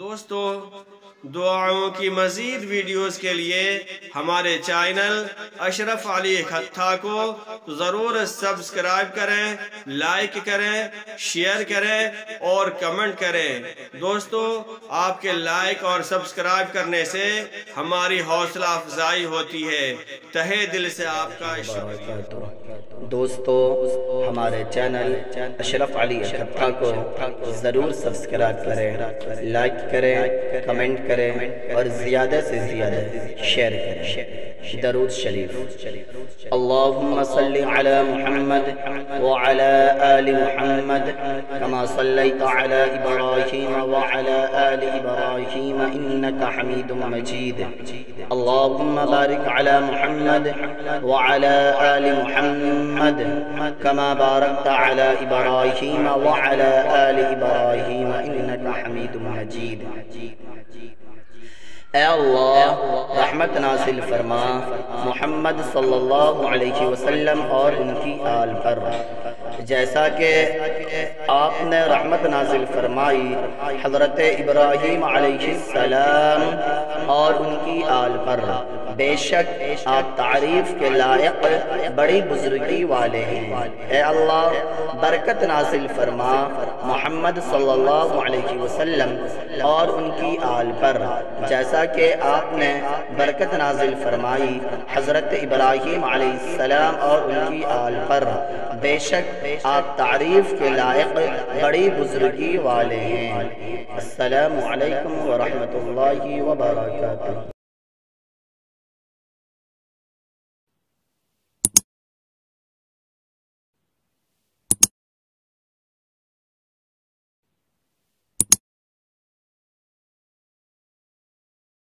دوستو دعاؤں کی مزید ویڈیوز کے لیے ہمارے چینل اشرف علی خطہ کو ضرور سبسکرائب کریں، لائک کریں، شیئر کریں اور کمنٹ کریں۔ دوستو آپ کے لائک اور سبسکرائب کرنے سے ہماری حوصلہ افزائی ہوتی ہے۔ تہہ دل سے آپ کا شکریہ۔ دوستو ہمارے چینل اشرف علی خطہ کو ضرور سبسکرائب کریں، لائک کریں، کمنٹ کریں اور زیادہ سے زیادہ شیئر کریں۔ درود شریف۔ اللہم صلی علی محمد وعلی آل محمد کما صلیت علی ابراہیم وعلی آل ابراہیم انکا حمید مجید۔ اللہم بارک علی محمد وعلی آل محمد کما بارکت علی ابراہیم وعلی آل ابراہیم انکا حمید مجید۔ اے اللہ رحمت نازل فرما محمد صلی اللہ علیہ وسلم اور ان کی آل پر، جیسا کہ آپ نے رحمت نازل فرمائی حضرت ابراہیم علیہ السلام اور ان کی آل پر۔ بے شک آپ تعریف کے لائق بڑی بزرگی والے ہیں۔ اے اللہ برکت نازل فرما محمد صلی اللہ علیہ وسلم اور ان کی آل پر، جیسا کہ آپ نے برکت نازل فرمائی حضرت ابراہیم علیہ السلام اور ان کی آل پر۔ بے شک آپ تعریف کے لائق بڑی بزرگی والے ہیں۔ السلام علیکم ورحمۃ اللہ وبرکاتہ۔